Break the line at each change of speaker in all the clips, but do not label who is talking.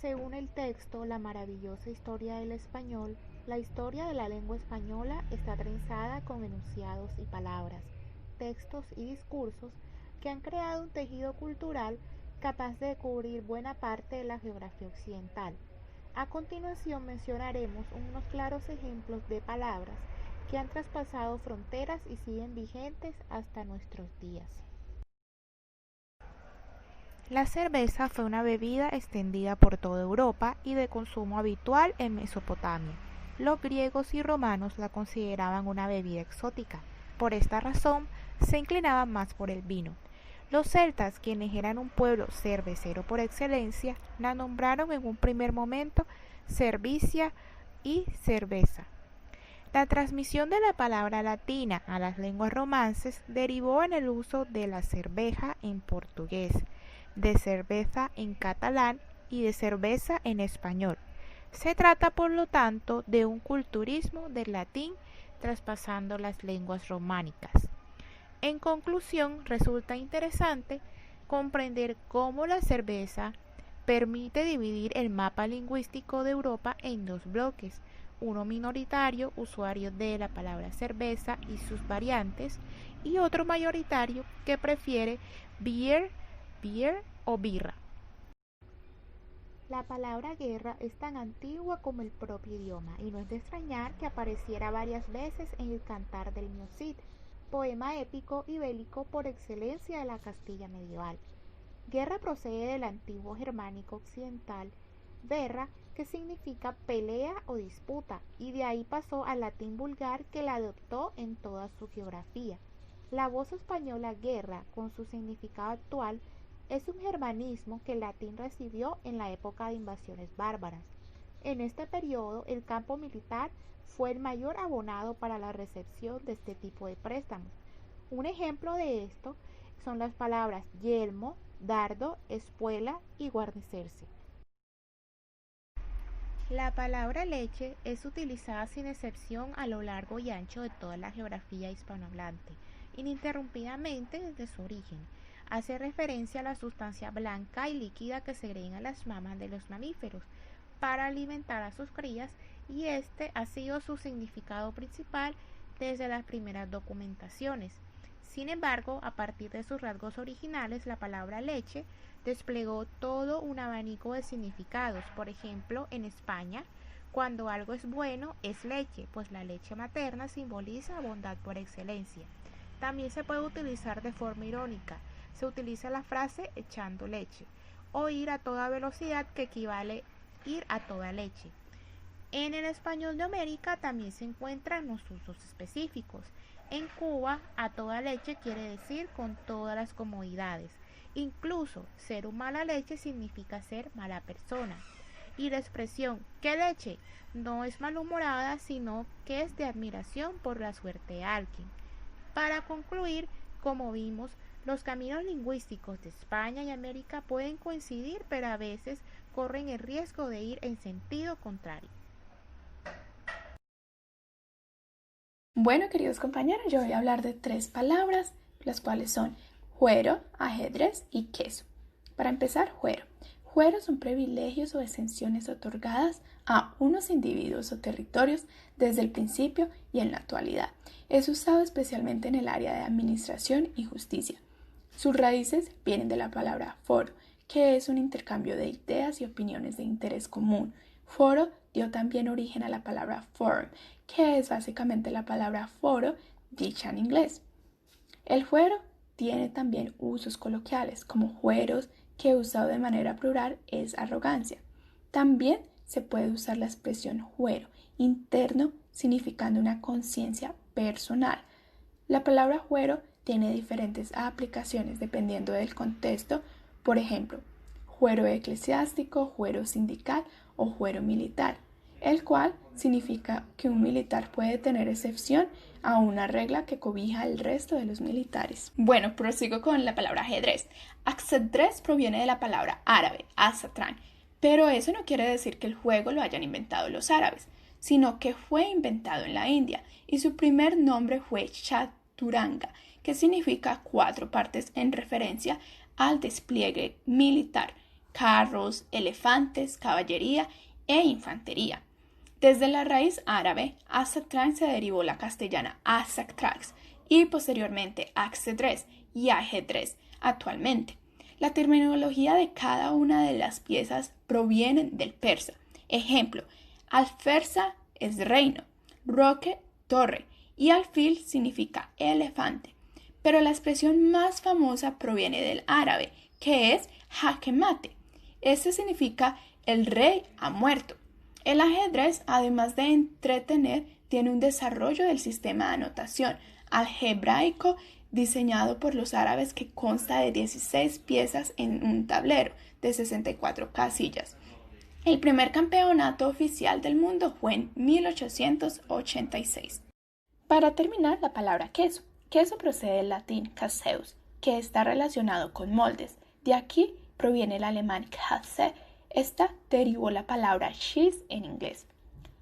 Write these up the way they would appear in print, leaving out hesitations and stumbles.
Según el texto La maravillosa historia del español, la historia de la lengua española está trenzada con enunciados y palabras, textos y discursos que han creado un tejido cultural capaz de cubrir buena parte de la geografía occidental. A continuación mencionaremos unos claros ejemplos de palabras que han traspasado fronteras y siguen vigentes hasta nuestros días. La cerveza fue una bebida extendida por toda Europa y de consumo habitual en Mesopotamia. Los griegos y romanos la consideraban una bebida exótica. Por esta razón, se inclinaban más por el vino. Los celtas, quienes eran un pueblo cervecero por excelencia, la nombraron en un primer momento cervicia y cerveza. La transmisión de la palabra latina a las lenguas romances derivó en el uso de la cerveja en portugués, de cerveza en catalán y de cerveza en español. Se trata, por lo tanto, de un culturismo del latín traspasando las lenguas románicas. En conclusión, resulta interesante comprender cómo la cerveza permite dividir el mapa lingüístico de Europa en dos bloques, uno minoritario, usuario de la palabra cerveza y sus variantes, y otro mayoritario que prefiere beer o birra. La palabra guerra es tan antigua como el propio idioma y no es de extrañar que apareciera varias veces en el Cantar del Mio Cid, poema épico y bélico por excelencia de la Castilla medieval. Guerra procede del antiguo germánico occidental verra, que significa pelea o disputa, y de ahí pasó al latín vulgar que la adoptó en toda su geografía. La voz española guerra, con su significado actual, es un germanismo que el latín recibió en la época de invasiones bárbaras. En este periodo, el campo militar fue el mayor abonado para la recepción de este tipo de préstamos. Un ejemplo de esto son las palabras yelmo, dardo, espuela y guarnecerse. La palabra leche es utilizada sin excepción a lo largo y ancho de toda la geografía hispanohablante, ininterrumpidamente desde su origen. Hace referencia a la sustancia blanca y líquida que segregan las mamas de los mamíferos para alimentar a sus crías, y este ha sido su significado principal desde las primeras documentaciones. Sin embargo, a partir de sus rasgos originales, la palabra leche desplegó todo un abanico de significados. Por ejemplo, en España, cuando algo es bueno, es leche, pues la leche materna simboliza bondad por excelencia. También se puede utilizar de forma irónica. Se utiliza la frase echando leche, o ir a toda velocidad, que equivale ir a toda leche. En el español de América también se encuentran los usos específicos. En Cuba, a toda leche quiere decir con todas las comodidades. Incluso ser un mala leche significa ser mala persona. Y la expresión ¿qué leche? No es malhumorada, sino que es de admiración por la suerte de alguien. Para concluir, como vimos, los caminos lingüísticos de España y América pueden coincidir, pero a veces corren el riesgo de ir en sentido contrario.
Bueno, queridos compañeros, yo voy a hablar de 3 palabras, las cuales son juero, ajedrez y queso. Para empezar, juero. Jueros son privilegios o exenciones otorgadas a unos individuos o territorios desde el principio y en la actualidad. Es usado especialmente en el área de administración y justicia. Sus raíces vienen de la palabra foro, que es un intercambio de ideas y opiniones de interés común. Foro dio también origen a la palabra forum, que es básicamente la palabra foro dicha en inglés. El fuero tiene también usos coloquiales, como jueros, que usado de manera plural es arrogancia. También se puede usar la expresión juero interno, significando una conciencia personal. La palabra juero tiene diferentes aplicaciones dependiendo del contexto, por ejemplo, fuero eclesiástico, fuero sindical o fuero militar, el cual significa que un militar puede tener excepción a una regla que cobija el resto de los militares. Bueno, prosigo con la palabra ajedrez. Ajedrez proviene de la palabra árabe, azatran, pero eso no quiere decir que el juego lo hayan inventado los árabes, sino que fue inventado en la India y su primer nombre fue chaturanga, que significa 4 partes en referencia al despliegue militar carros, elefantes, caballería e infantería. Desde la raíz árabe, Asatrán se derivó la castellana Asaktrax y posteriormente ajedrez y ajedrez actualmente. La terminología de cada una de las piezas proviene del persa. Ejemplo, alferza es reino, roque, torre y alfil significa elefante. Pero la expresión más famosa proviene del árabe, que es jaque mate. Este significa el rey ha muerto. El ajedrez, además de entretener, tiene un desarrollo del sistema de anotación algebraico diseñado por los árabes que consta de 16 piezas en un tablero de 64 casillas. El primer campeonato oficial del mundo fue en 1886. Para terminar, la palabra queso. Queso procede del latín caseus, que está relacionado con moldes. De aquí proviene el alemán Käse. Esta derivó la palabra cheese en inglés.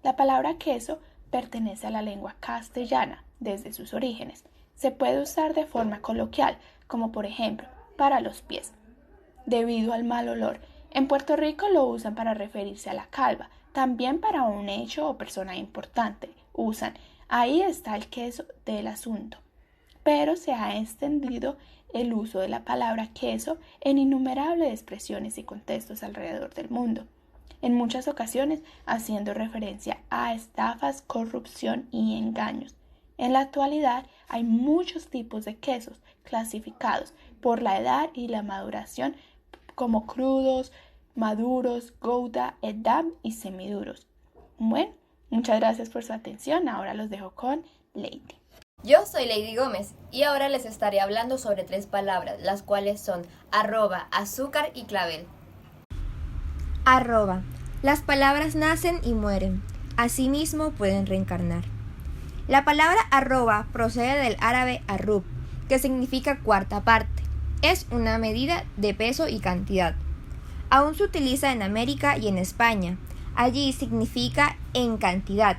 La palabra queso pertenece a la lengua castellana desde sus orígenes. Se puede usar de forma coloquial, como por ejemplo, para los pies. Debido al mal olor, en Puerto Rico lo usan para referirse a la calva, también para un hecho o persona importante. Usan, ahí está el queso del asunto. Pero se ha extendido el uso de la palabra queso en innumerables expresiones y contextos alrededor del mundo, en muchas ocasiones haciendo referencia a estafas, corrupción y engaños. En la actualidad hay muchos tipos de quesos clasificados por la edad y la maduración como crudos, maduros, gouda, edam y semiduros. Bueno, muchas gracias por su atención. Ahora los dejo con Lady.
Yo soy Lady Gómez y ahora les estaré hablando sobre 3 palabras, las cuales son arroba, azúcar y clavel. Arroba. Las palabras nacen y mueren, asimismo pueden reencarnar. La palabra arroba procede del árabe arrub, que significa cuarta parte. Es una medida de peso y cantidad. Aún se utiliza en América y en España. Allí significa en cantidad.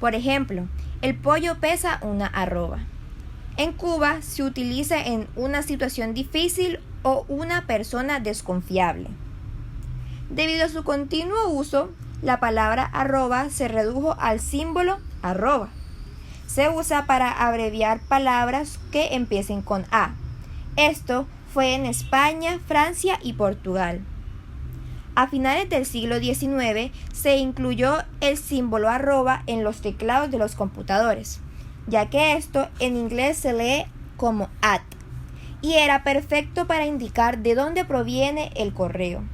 Por ejemplo, el pollo pesa una arroba. En Cuba se utiliza en una situación difícil o una persona desconfiable. Debido a su continuo uso, la palabra arroba se redujo al símbolo arroba. Se usa para abreviar palabras que empiecen con A. Esto fue en España, Francia y Portugal. A finales del siglo XIX se incluyó el símbolo arroba en los teclados de los computadores, ya que esto en inglés se lee como at, y era perfecto para indicar de dónde proviene el correo.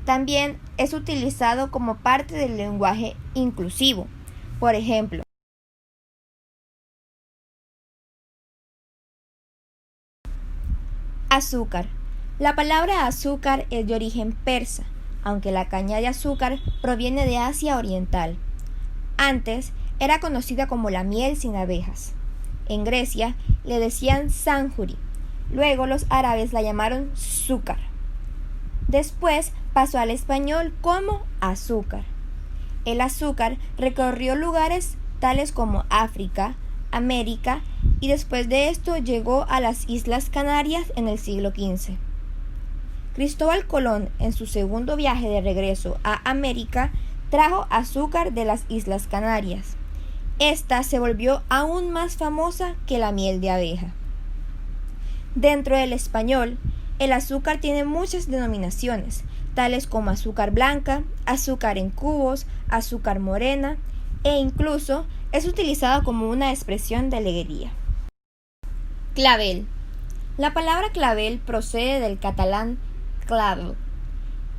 También es utilizado como parte del lenguaje inclusivo. Por ejemplo, azúcar. La palabra azúcar es de origen persa, aunque la caña de azúcar proviene de Asia Oriental. Antes era conocida como la miel sin abejas. En Grecia le decían sanjuri. Luego los árabes la llamaron zúcar. Después pasó al español como azúcar. El azúcar recorrió lugares tales como África, América y después de esto llegó a las Islas Canarias en el siglo XV. Cristóbal Colón, en su segundo viaje de regreso a América, trajo azúcar de las Islas Canarias. Esta se volvió aún más famosa que la miel de abeja. Dentro del español, el azúcar tiene muchas denominaciones, tales como azúcar blanca, azúcar en cubos, azúcar morena, e incluso es utilizado como una expresión de alegría. Clavel. La palabra clavel procede del catalán clavel.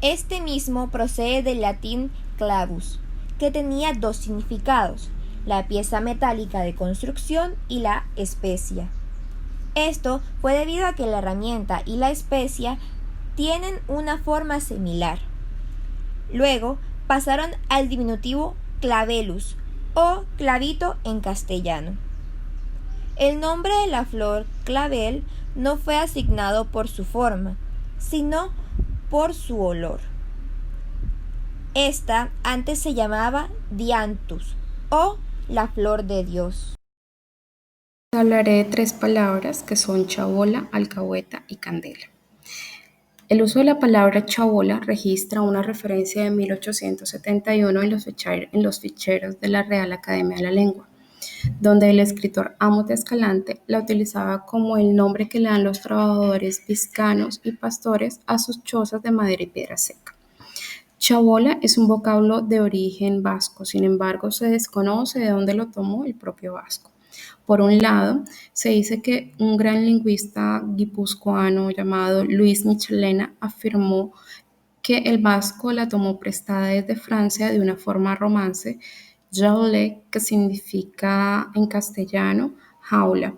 Este mismo procede del latín clavus, que tenía 2 significados, la pieza metálica de construcción y la especia. Esto fue debido a que la herramienta y la especia tienen una forma similar. Luego pasaron al diminutivo clavelus o clavito en castellano. El nombre de la flor clavel no fue asignado por su forma, sino por su olor. Esta antes se llamaba dianthus o la flor de Dios.
Hablaré de 3 palabras que son chabola, alcahueta y candela. El uso de la palabra chabola registra una referencia de 1871 en los ficheros de la Real Academia de la Lengua, donde el escritor Amos de Escalante la utilizaba como el nombre que le dan los trabajadores vizcanos y pastores a sus chozas de madera y piedra seca. Chabola es un vocablo de origen vasco, sin embargo se desconoce de dónde lo tomó el propio vasco. Por un lado, se dice que un gran lingüista guipuzcoano llamado Luis Michelena afirmó que el vasco la tomó prestada desde Francia de una forma romance, jaule, que significa en castellano jaula,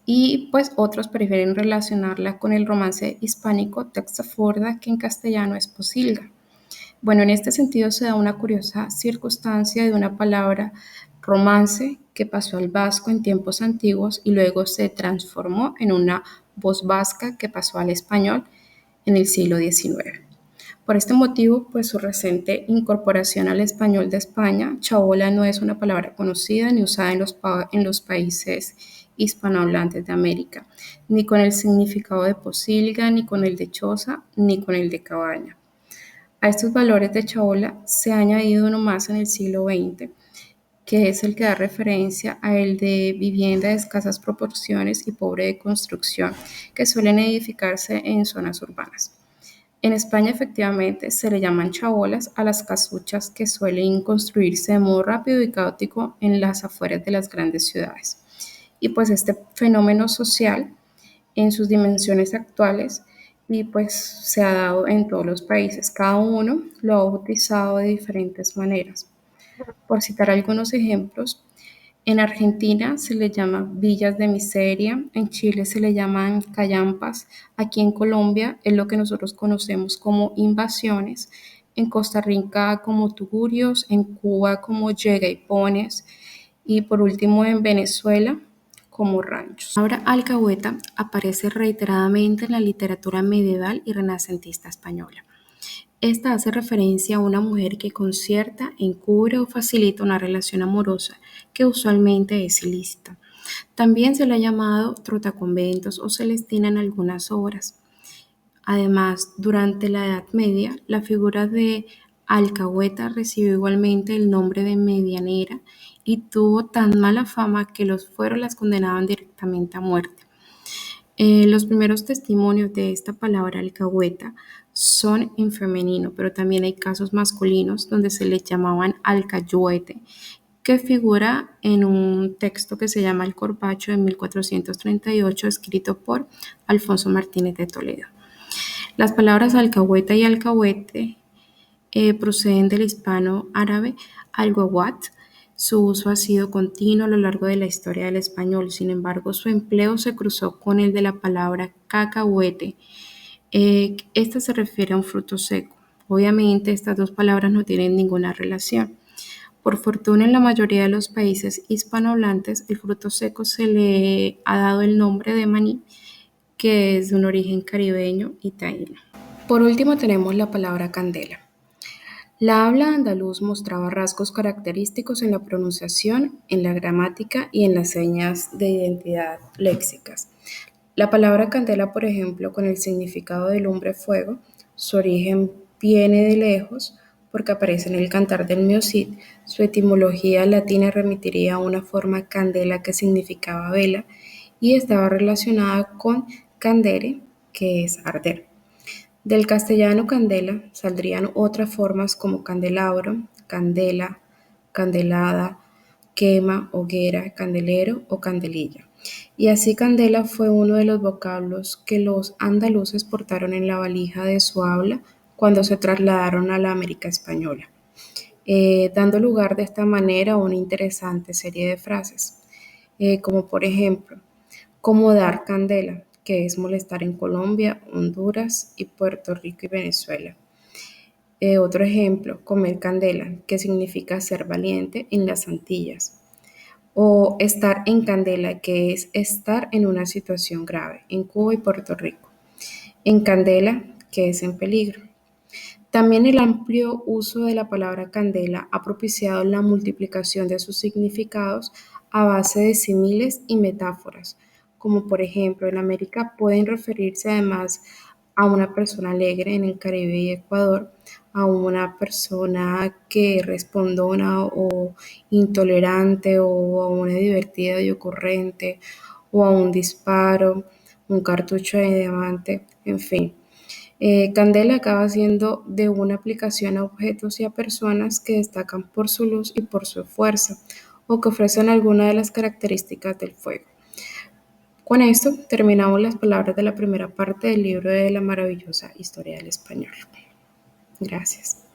y pues otros prefieren relacionarla con el romance hispánico texafurda, que en castellano es posilga. Bueno, en este sentido se da una curiosa circunstancia de una palabra romance que pasó al vasco en tiempos antiguos y luego se transformó en una voz vasca que pasó al español en el siglo XIX. Por este motivo, pues su reciente incorporación al español de España, chabola no es una palabra conocida ni usada en los países hispanohablantes de América, ni con el significado de posilga, ni con el de choza, ni con el de cabaña. A estos valores de chabola se ha añadido uno más en el siglo XX, que es el que da referencia a el de vivienda de escasas proporciones y pobre de construcción, que suelen edificarse en zonas urbanas. En España, efectivamente, se le llaman chabolas a las casuchas que suelen construirse de modo rápido y caótico en las afueras de las grandes ciudades. Y pues este fenómeno social en sus dimensiones actuales y pues se ha dado en todos los países. Cada uno lo ha bautizado de diferentes maneras. Por citar algunos ejemplos, en Argentina se le llama villas de miseria, en Chile se le llaman callampas, aquí en Colombia es lo que nosotros conocemos como invasiones, en Costa Rica como tugurios, en Cuba como llega y pones, y por último en Venezuela como ranchos. La palabra alcahueta aparece reiteradamente en la literatura medieval y renacentista española. Esta hace referencia a una mujer que concierta, encubre o facilita una relación amorosa que usualmente es ilícita. También se le ha llamado trotaconventos o celestina en algunas obras. Además, durante la Edad Media, la figura de alcahueta recibió igualmente el nombre de medianera y tuvo tan mala fama que los fueros las condenaban directamente a muerte. Los primeros testimonios de esta palabra alcahueta son en femenino, pero también hay casos masculinos donde se les llamaban alcahuete, que figura en un texto que se llama El Corbacho de 1438, escrito por Alfonso Martínez de Toledo. Las palabras alcahueta y alcahuete proceden del hispano árabe algawat. Su uso ha sido continuo a lo largo de la historia del español, sin embargo, su empleo se cruzó con el de la palabra cacahuete. Esta se refiere a un fruto seco. Obviamente, estas dos palabras no tienen ninguna relación. Por fortuna, en la mayoría de los países hispanohablantes, el fruto seco se le ha dado el nombre de maní, que es de un origen caribeño y taíno. Por último, tenemos la palabra candela. La habla andaluz mostraba rasgos característicos en la pronunciación, en la gramática y en las señas de identidad léxicas. La palabra candela, por ejemplo, con el significado de lumbre-fuego, su origen viene de lejos porque aparece en el Cantar del Mio Cid. Su etimología latina remitiría a una forma candela que significaba vela y estaba relacionada con candere, que es arder. Del castellano candela saldrían otras formas como candelabro, candela, candelada, quema, hoguera, candelero o candelilla. Y así candela fue uno de los vocablos que los andaluces portaron en la valija de su habla cuando se trasladaron a la América española, dando lugar de esta manera a una interesante serie de frases, como por ejemplo, como dar candela, que es molestar en Colombia, Honduras y Puerto Rico y Venezuela. Otro ejemplo, comer candela, que significa ser valiente en las Antillas. O estar en candela, que es estar en una situación grave en Cuba y Puerto Rico. En candela, que es en peligro. También el amplio uso de la palabra candela ha propiciado la multiplicación de sus significados a base de símiles y metáforas, como por ejemplo en América pueden referirse además a una persona alegre en el Caribe y Ecuador, a una persona que es respondona o intolerante, o a una divertida y ocurrente, o a un disparo, un cartucho de diamante, en fin. Candela acaba siendo de una aplicación a objetos y a personas que destacan por su luz y por su fuerza, o que ofrecen alguna de las características del fuego. Con esto terminamos las palabras de la primera parte del libro de la maravillosa historia del español. Gracias.